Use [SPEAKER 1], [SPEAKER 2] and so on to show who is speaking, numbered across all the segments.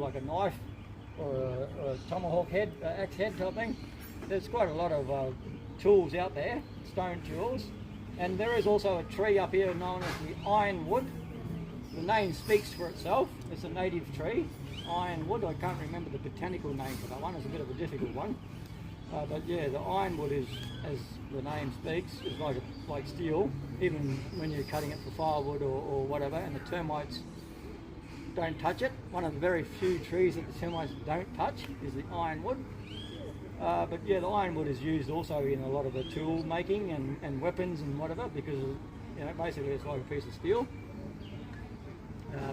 [SPEAKER 1] like a knife or a tomahawk head, axe head type thing. There's quite a lot of tools out there, stone tools, and there is also a tree up here known as the ironwood. The name speaks for itself. It's a native tree, ironwood. I can't remember the botanical name for that one. It's a bit of a difficult one. But yeah, the ironwood is, as the name speaks, is like steel, even when you're cutting it for firewood or whatever, and the termites don't touch it. One of the very few trees that the termites don't touch is the ironwood. But yeah, the ironwood is used also in a lot of the tool making and weapons and whatever, because basically it's like a piece of steel.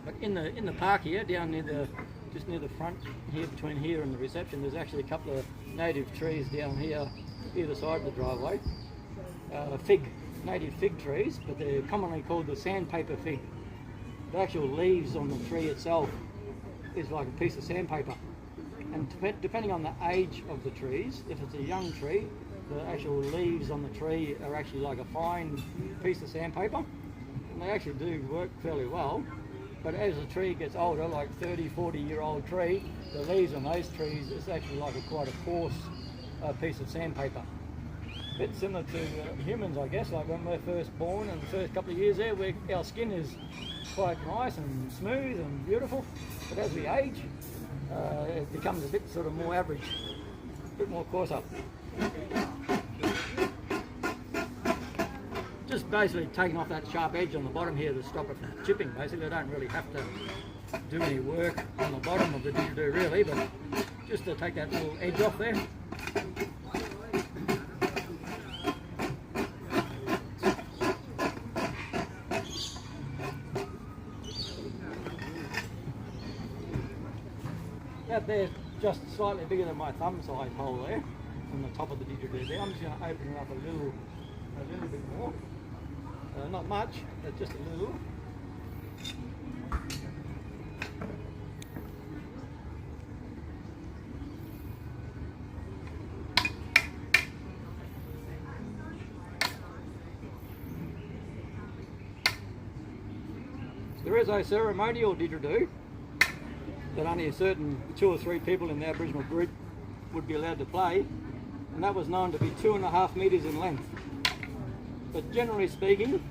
[SPEAKER 1] But in the park here, down near just near the front here, between here and the reception, there's actually a couple of native trees down here, either side of the driveway. Native fig trees, but they're commonly called the sandpaper fig. The actual leaves on the tree itself is like a piece of sandpaper. And depending on the age of the trees, if it's a young tree, the actual leaves on the tree are actually like a fine piece of sandpaper. And they actually do work fairly well. But as the tree gets older, like 30, 40-year-old tree, the leaves on those trees is actually like quite a coarse piece of sandpaper. A bit similar to humans, I guess, like when we're first born and the first couple of years there, our skin is quite nice and smooth and beautiful. But as we age, it becomes a bit sort of more average, a bit more coarser. Just basically taking off that sharp edge on the bottom here to stop it from chipping. Basically, I don't really have to do any work on the bottom of the didgeridoo really, but just to take that little edge off there. That there's just slightly bigger than my thumb size hole there, from the top of the didgeridoo there. I'm just going to open it up a little bit more. Not much, but just a little. There is a ceremonial didgeridoo that only a certain 2 or 3 people in the Aboriginal group would be allowed to play, and that was known to be 2.5 metres in length. But generally speaking,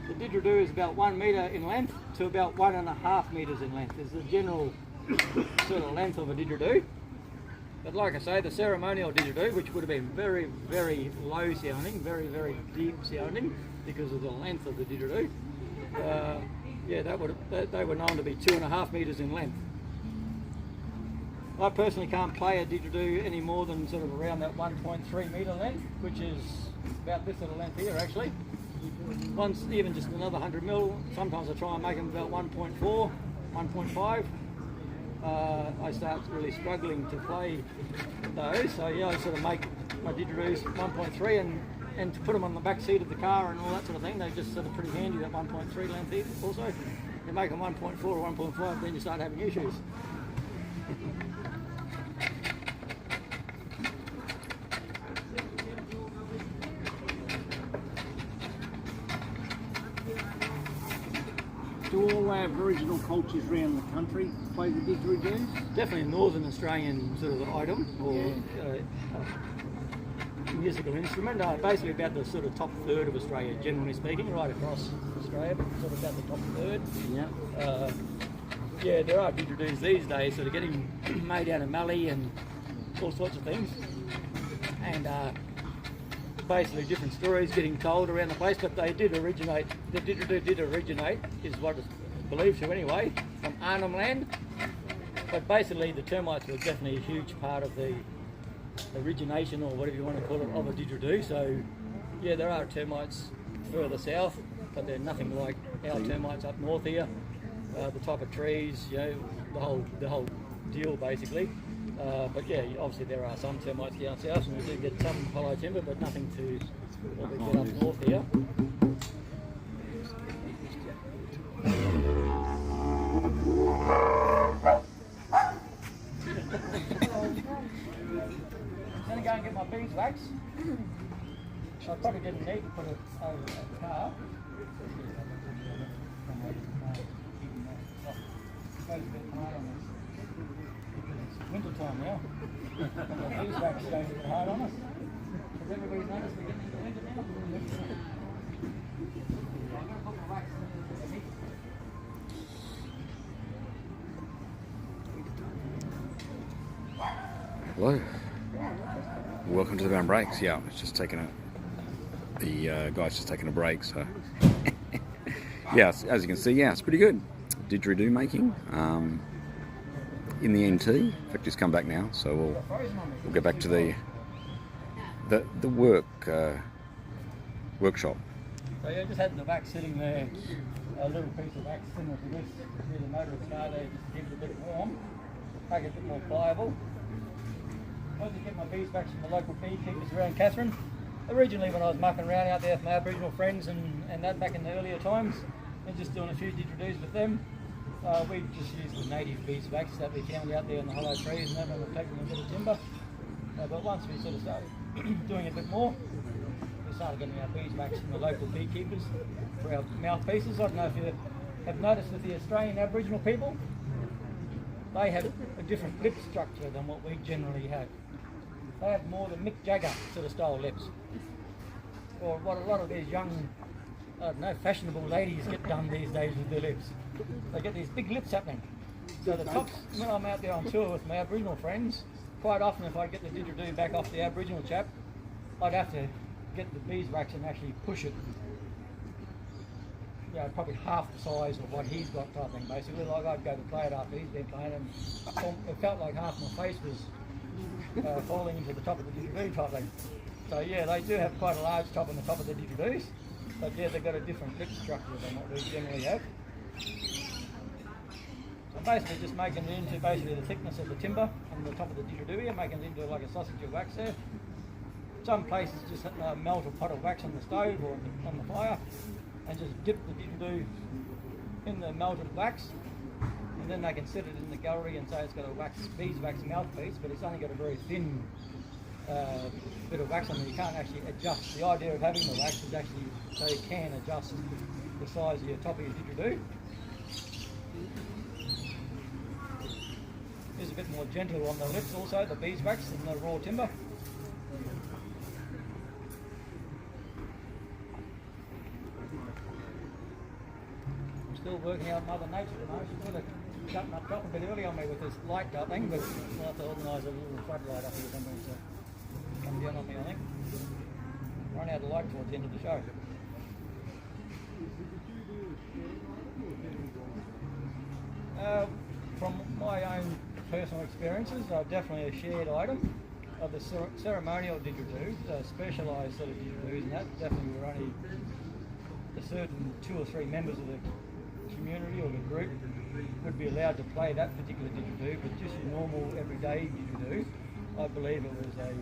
[SPEAKER 1] the didgeridoo is about 1 metre in length to about 1.5 metres in length is the general sort of length of a didgeridoo. But like I say, the ceremonial didgeridoo, which would have been very, very low sounding, very, very deep sounding because of the length of the didgeridoo, they were known to be 2.5 metres in length. I personally can't play a didgeridoo any more than sort of around that 1.3 metre length, which is about this sort of length here actually. Once even just another 100 mil, sometimes I try and make them about 1.4, 1.5. I start really struggling to play those, so yeah, I sort of make my didgeridoos 1.3 and to put them on the back seat of the car and all that sort of thing, they're just sort of pretty handy, that 1.3 length also. You make them 1.4 or 1.5, then you start having issues.
[SPEAKER 2] Do all Aboriginal cultures around the country play the didgeridoos?
[SPEAKER 1] Definitely a Northern Australian sort of item or musical instrument. Basically about the sort of top third of Australia, generally speaking, right across Australia, but sort of about the top third. Yeah. There are didgeridoos these days that are getting made out of mallee and all sorts of things, and basically different stories getting told around the place, but they did originate, the didgeridoo did originate, is what it's believed to anyway, from Arnhem Land. But basically the termites were definitely a huge part of the origination, or whatever you want to call it, of a didgeridoo. So yeah, there are termites further south, but they're nothing like our termites up north here. The type of trees, you know, the whole deal basically. But yeah, obviously there are some termites down south, and we do get some hollow timber, but nothing to what we get up north here. I'm going to go and get my beeswax. I probably didn't need to put it over the car. Goes a bit hard on this. time now. And the beeswax is going to get hard on us. Has everybody noticed we're getting into winter now? I've got a couple of racks in the heat.
[SPEAKER 3] Hello. Welcome to the Brown Breaks. Yeah, it's just taking a. The guy's just taking a break, so. Yeah, as you can see, yeah, it's pretty good. Didgeridoo making in the NT. In fact, just come back now, so we'll get back to the workshop.
[SPEAKER 1] So yeah, just had the wax sitting there, a little piece of wax similar to this, near the motor of the car there, just to keep it a bit warm, make it a bit more pliable. I wanted to get my beeswax from the local beekeepers around Katherine. Originally when I was mucking around out there with my Aboriginal friends and that back in the earlier times, and just doing a few didgeridoos with them, we just used the native beeswax that we found out there in the hollow trees and that, and we're taking a bit of timber. But once we sort of started doing a bit more, we started getting our beeswax from the local beekeepers for our mouthpieces. I don't know if you have noticed with the Australian Aboriginal people, they have a different lip structure than what we generally have. They have more the Mick Jagger sort of style lips, or what a lot of these young, I don't know, fashionable ladies get done these days with their lips. They get these big lips happening. So the tops, when I'm out there on tour with my Aboriginal friends, quite often if I get the didgeridoo back off the Aboriginal chap, I'd have to get the beeswax and actually push it, you know, probably half the size of what he's got type thing, basically. Like I'd go to play it after he's been playing, and it felt like half my face was falling into the top of the didgeridoo type thing. So yeah, they do have quite a large top on the top of the didgeridoos, but yeah, they've got a different lip structure than what we generally have. So basically just making it into basically the thickness of the timber on the top of the didgeridoo here, making it into like a sausage of wax there. Some places just melt a pot of wax on the stove or on the fire and just dip the didgeridoo in the melted wax, and then they can sit it in the gallery and say it's got a beeswax mouthpiece, but it's only got a very thin bit of wax on it. You can't actually adjust. The idea of having the wax is actually so you can adjust the size of your top of your didgeridoo. It's a bit more gentle on the lips also, the beeswax, than the raw timber. I'm still working out Mother Nature tonight. She's sort of cutting up top a bit early on me with this light type thing, but I'll have to organise a little floodlight up here somewhere to come down on me, I think. Run out of light towards the end of the show. From my own personal experiences, definitely a shared item of the ceremonial didgeridoos, specialised sort of didgeridoos, and that definitely were only a certain 2 or 3 members of the community or the group would be allowed to play that particular didgeridoo, but just a normal everyday didgeridoo, I believe it was a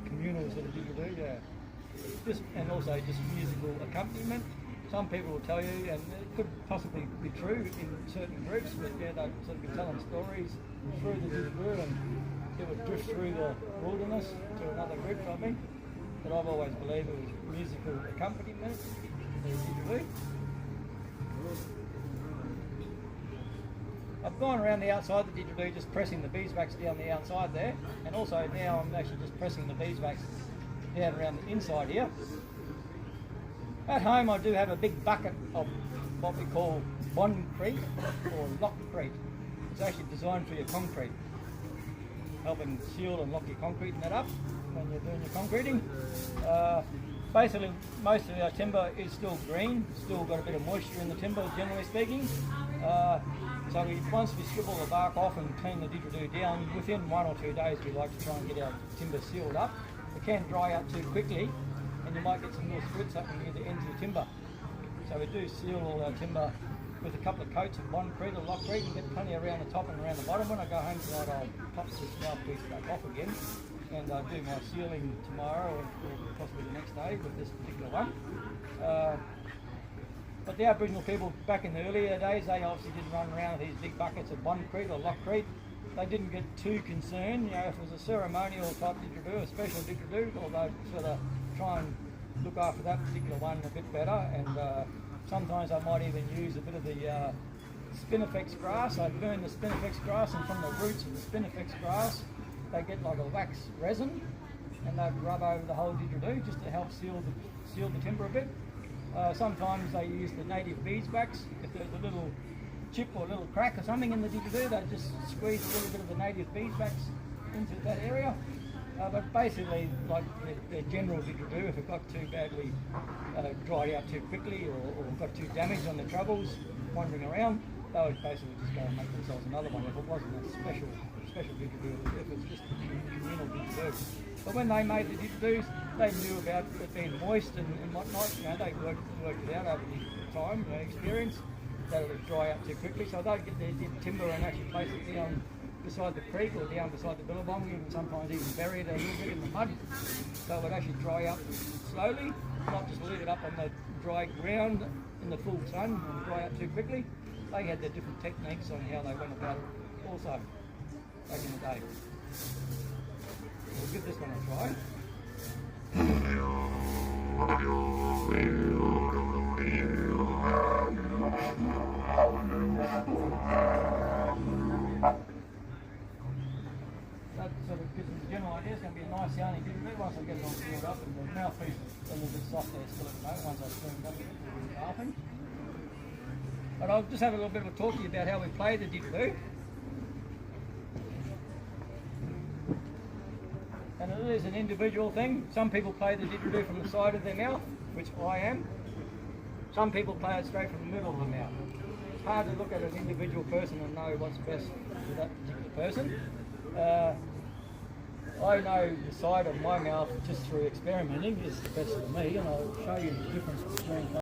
[SPEAKER 1] communal sort of didgeridoo, yeah. And also just musical accompaniment. Some people will tell you, and it could possibly be true in certain groups, but yeah, they'd sort of be telling stories through the didgeridoo, and it would drift through the wilderness to another group, I think. But I've always believed it was musical accompaniment to the didgeridoo. I've gone around the outside of the didgeridoo, just pressing the beeswax down the outside there, and also now I'm actually just pressing the beeswax down around the inside here. At home I do have a big bucket of what we call bondcrete or lockcrete. It's actually designed for your concrete, helping seal and lock your concrete and that up when you're doing your concreting. Basically most of our timber is still green, still got a bit of moisture in the timber generally speaking. So once we strip all the bark off and clean the didgeridoo down, within 1 or 2 days we like to try and get our timber sealed up. It can dry out too quickly, and you might get some more splits happening near the ends of your timber. So we do seal all our timber with a couple of coats of bondcrete or lockcrete and get plenty around the top and around the bottom. When I go home tonight I'll pop this mouthpiece back off again, and I'll do my sealing tomorrow or possibly the next day with this particular one. But the Aboriginal people back in the earlier days, they obviously didn't run around with these big buckets of bondcrete or lockcrete. They didn't get too concerned, you know, if it was a ceremonial type didgeridoo, a special didgeridoo, although sort of try and look after that particular one a bit better, and sometimes I might even use a bit of the spinifex grass. They burn the spinifex grass, and from the roots of the spinifex grass, they get like a wax resin, and they rub over the whole didgeridoo just to help seal the timber a bit. Sometimes they use the native beeswax. If there's a little chip or a little crack or something in the didgeridoo, they just squeeze a little bit of the native beeswax into that area. But basically, like the general didgeridoo, if it got too badly dried out too quickly or got too damaged on the troubles wandering around, they would basically just go and make themselves another one if it wasn't a special didgeridoo, if it's just a communal didgeridoo. But when they made the didgeridoos, they knew about it being moist and whatnot. You know, they worked it out over the time, experience, that it would dry out too quickly. So they'd get their timber and actually place it down beside the creek or down beside the billabong, and sometimes even bury it a little bit in the mud. So it would actually dry up slowly, not just leave it up on the dry ground in the full sun and dry up too quickly. They had their different techniques on how they went about it also back in the day. We'll give this one a try. That sort of gives them the general idea. It's going to be a nice sounding didgeridoo once I get it all sealed up, and the mouthpiece is a little bit soft there still at the moment once I've turned up the carving. But I'll just have a little bit of a talk to you about how we play the didgeridoo. And it is an individual thing. Some people play the didgeridoo from the side of their mouth, which I am. Some people play it straight from the middle of the mouth. It's hard to look at an individual person and know what's best for that particular person. I know the side of my mouth just through experimenting is the best for me, and I'll show you the difference between